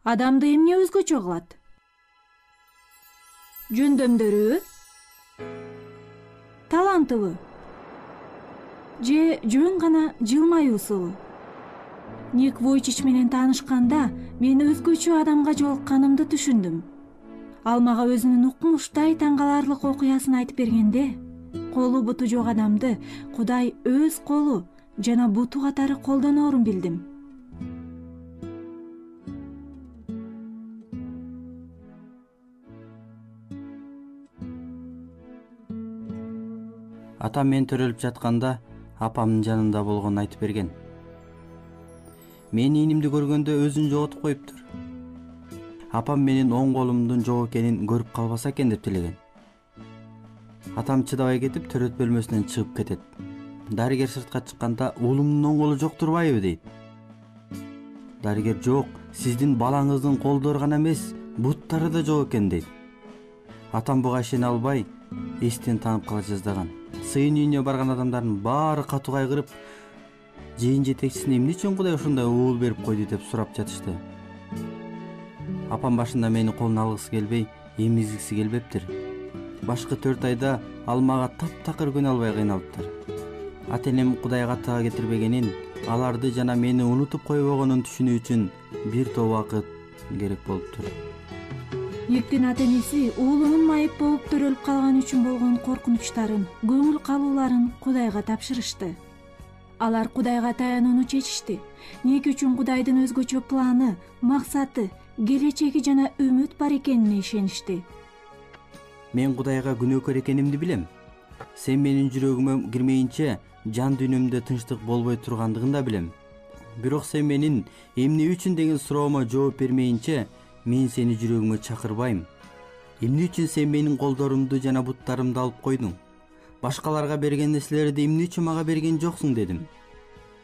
Адамды эмне өзгөчө кылат? Жөндөмдөрүбү? Талантыбы? Же жөн гана жылмаюусубу? Ник Войчич менен таанышканда мен өзгөчө адамга жолукканымды түшүндүм. Ал мага өзүнүн укмуштай таң каларлык окуясын айтып бергенде, колу буту жок адамды Кудай өз колу жана буту катары колдоноорун билдим. Атам мен төрөлүп жатканда апамдын жанында болгонун айтып берген. Мен ийнимди көргөндө өзүн жоготуп коюптур. Апам менин оң колумдун жок экенин көрүп калбаса экен деп тилеген. Атам чыдабай кетип төрөт бөлмөсүнөн чыгып кетет. Дарыгер сыртка чыкканда уулумдун оң колу жок турбайбы дейт. Дарыгер жок, сиздин балаңыздын колдору гана эмес, буттары да жок экен дейт. Атам буга ишене албай эстен таанып кала жаздаган. Сыйын үйүнө барган адамдардын баары катуу кайгырып, жыйын жетекчисине эмне үчүн Кудай ушундай уул берип койду деп сурап жатышты. Апам башында мени колуна алгысы келбей, эмизгиси келбептир. Башкы 4 айда ал мага таптакыр көнө албай кыйналыптыр. Ата-энем Кудайга таа кетирбегенин, аларды жана мени унутуп койбогонун түшүнүү үчүн бир топ убакыт керек болуптур. Никтин ата-энеси уулунун майып болуп төрөлүп калган үчүн болгон коркунучтарын, көңүл калууларын Кудайга тапшырышты. Алар Кудайга таянууну чечишти. Ник үчүн Кудайдын өзгөчө планы, максаты, келечеги жана үмүт бар экенине ишеништи. Мен Кудайга күнөөкөр экенимди билем. Сен менин жүрөгүмө кирмейинче жан дүйнөмдө тынчтык болбой тургандыгын да билем. Бирок сен менин эмне үчүн деген суроомо жооп бермейинче мен сени жүрөгүмө чакырбайм. Эмне үчүн сен менин колдорумду жана буттарымды алып койдуң? Башкаларга берген нерселерди эмне үчүн мага берген жоксуң дедим.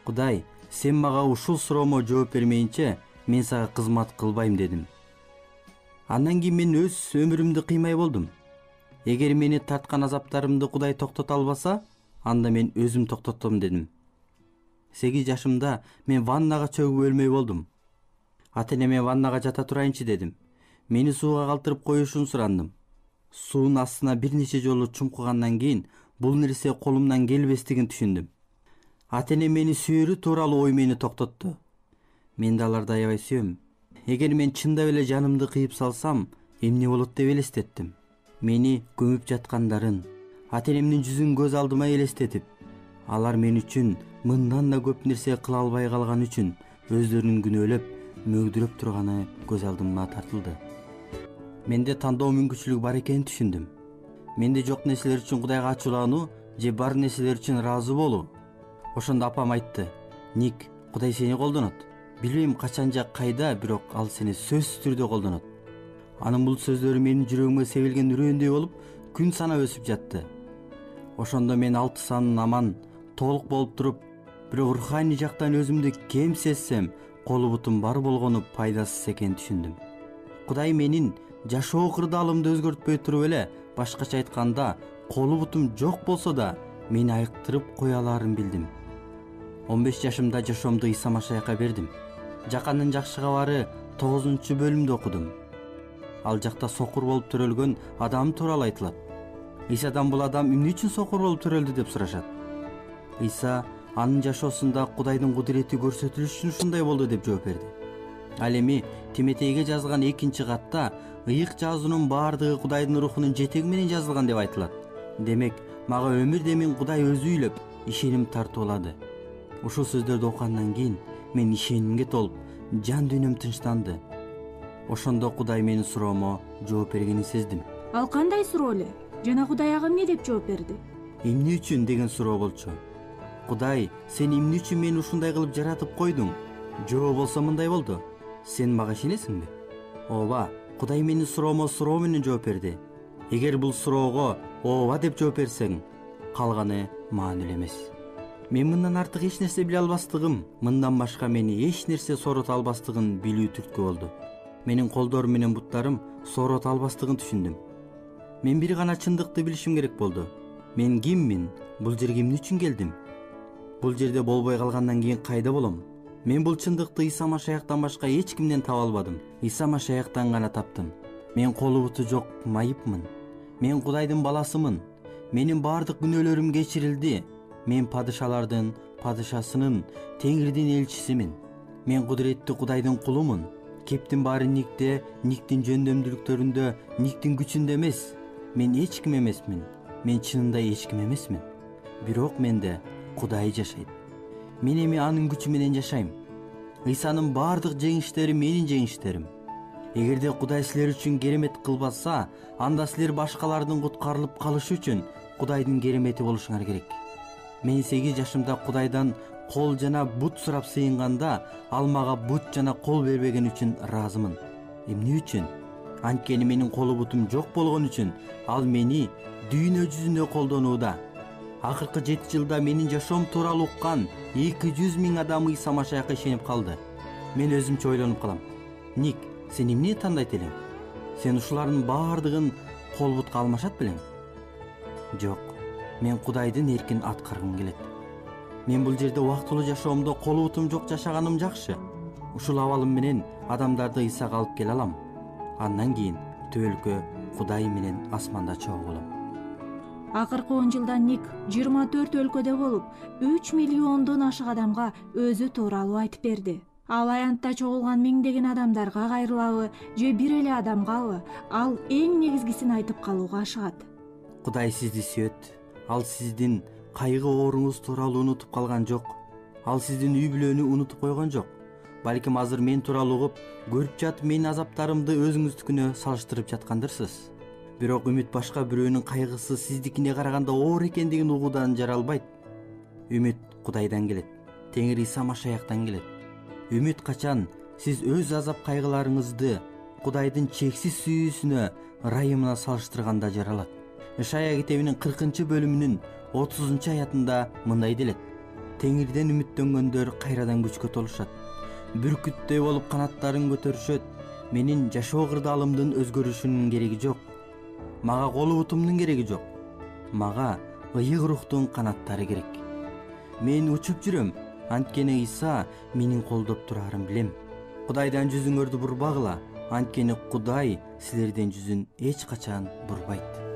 Кудай, сен мага ушул суроомо жооп бермейинче мен сага кызмат кылбайм дедим. Андан кийин мен өз өмүрүмдү кыймай болдум. Эгер мени тарткан азаптарымды Кудай токтото албаса, анда мен өзүм токтотом дедим. 8 жашымда мен ваннага чөгүп өлмөй болдум. Ата-энеме ваннага жата турайынчы дедим. Мени сууга калтырып коюшун сурандым. Суунун астына бир нече жолу чумкугандан кийин бул нерсе колумдан келбестигин түшүндүм. Ата-энем мени сүйөрү тууралуу ой мени токтотту. Мен да аларды аябай сүйөм. Эгер мен чындап эле жанымды кыйып салсам, эмне болот деп элестеттим. Мени көмүп жаткандарын, ата-энемдин жүзүн көз алдыма элестетип, алар мен үчүн мындан да көп нерсе кыла албай калган үчүн өздөрүнүн күнөөлөп, мөгдүрөп турганы көз алдыма тартылды. Менде тандоо мүмкүнчүлүгү бар экенин түшүндүм. Менде жок нерселер үчүн Кудайга ачуулануу же бар нерселер үчүн ыраазы болуу. Ошондо апам айтты: "Ник, Кудай сени колдонот. Билбейм качан же кайда, бирок ал сени сөзсүз түрдө колдонот." Анын бул сөздөрү менин жүрөгүмө себилген үрөөндөй болуп, күн санап өсүп жатты. Ошондо мен 6 санын аман, толук болуп туруп, бирок руханий жактан өзүмдү кем сезсем, колу бутум бар болгону пайдасыз экенин түшүндүм. Кудай менин жашоо кырдаалымды өзгөртпөй туруп эле, башкача айтканда, колу бутум жок болсо да, мени айыктырып кое алаарын билдим. 15 жашымда жашоомду Ыйса Машаякка бердим. Жакандын жакшы кабары 9-бөлүмдү окудум. Ал жакта сокур болуп төрөлгөн адам тууралуу айтылат. Ыйсадан бул адам эмне үчүн сокур болуп төрөлдү деп сурашат. Ыйса анын жашоосунда Кудайдын кудурети көрсөтүлүш үчүн ушундай болду деп жооп берди. Ал эми Тимотейге жазылган 2-катта ыйык жазуунун баардыгы Кудайдын рухунун жетеги менен жазылган деп айтылат. Демек, мага өмүр демин Кудай өзү үйлөп, ишеним тартуулады. Ушул сөздөрдү окугандан кийин мен ишенимге толуп, жан дүйнөм тынчтанды. Ошондо Кудай менин суроомо жооп бергенин сездим. Ал кандай суроо эле? Жана Кудай ага эмне деп жооп берди? Эмне үчүн деген суроо болчу. Кудай, сен эмне үчүн мени ушундай кылып жаратып койдуң? Жоо болсо мындай болду. Сен мага ишенесиңби? Ооба, Кудай менин суроомо суроо менен жооп берди. Эгер бул суроого ооба деп жооп берсең, калганы маанилүү эмес. Мен мындан артык эч нерсе биле албастыгым, мындан башка мени эч нерсе сороото албастыгын билүү түрткү болду. Менин колдорум менен буттарым сороото албастыгын түшүндүм. Мен бир гана чындыкты билишим керек болду. Мен киммин? Бул жерге эмне үчүн келдим? Бул жерде болбой калгандан кийин кайда болом? Мен бул чындыкты Иса Машаяктан башка эч кимден таба албадым. Иса Машаяктан гана таптым. Мен колу буту жок майыпмын. Мен Кудайдын баласымын. Менин бардык күнөөлөрүм кечирилди. Мен падышалардын падышасынын, Теңирдин элчисимин. Мен кудуреттүү Кудайдын кулумун. Кептин баары Никте, Никтин жөндөмдүүлүктөрүндө, Никтин күчүндө эмес. Мен эч ким эмесмин. Мен чынында эч ким эмесмин. Бирок менде Кудай жашайт. Мен эми анын күчү менен жашайм. Исанын бардык жеңиштери менин жеңиштерим. Эгерде Кудай силер үчүн керемет кылбаса, анда силер башкалардын куткарылып калышы үчүн Кудайдын керемети болушуңар керек. Мен 8 жашымда Кудайдан кол жана бут сурап сыйынганда, ал мага бут жана кол бербеген үчүн ыраазымын. Эмне үчүн? Анткени менин колу бутум жок болгон үчүн ал мени дүйнө жүзүндө колдонууда. Акыркы 7 жылда менин жашоом тууралуу уккан 200 000 адам Иса Машаякка ишенип калды. Мен өзүмчө ойлонуп калам. Ник, сен эмне тандайт элең? Сен ушулардын баардыгын кол бутка алмашат белең? Жок, мен Кудайдын эркин аткаргым келет. Мен бул жерде убактылуу жашоомдо колу бутум жок жашаганым жакшы. Ушул абалым менен адамдарды Исага алып келе алам. Андан кийин төөлкө Кудай менен асманда чогулам. Акыркы 10 жылдан Ник 24 өлкөдө болуп, 3 миллиондон ашык адамга өзү тууралуу айтып берди. Ал аянтта чогулган миңдеген адамдарга кайрылабы, же бир эле адамгабы, ал эң негизгисин айтып калууга ашыгат. Кудай сизди сүйөт. Ал сиздин кайгы ооруңуз тууралуу унутуп калган жок. Ал сиздин үй бүлөнү унутуп койгон жок. Балким азыр мен тууралуу угуп, көрүп жатып менин азаптарымды өзүңүздүкүнө салыштырып жаткандырсыз. Бирок үмүт башка бирөөнүн кайгысы сиздикине караганда оор экендигин угуудан жаралбайт. Үмүт Кудайдан келет. Теңир Иса Машаяктан келет. Үмүт качан сиз өз азап кайгыларыңызды Кудайдын чексиз сүйүүсүнө, ырайымына салыштырганда жаралат. Ишая китебинин 40-бөлүмүнүн 30-аятында мындай делет: Теңирден үмүттөнгөндөр кайрадан күчкө толушат. Бүркүттөй болуп канаттарын көтөрүшөт. Менин жашоо кырдаалымдын өзгөрүшүнүн кереги жок. Мага колу бутумдун кереги жок. Мага ыйык рухтун канаттары керек. Мен учуп жүрөм, анткени Иса менин колдоп турарын билем. Кудайдан жүзүңөрдү бурбагыла, анткени Кудай силерден жүзүн эч качан бурбайт.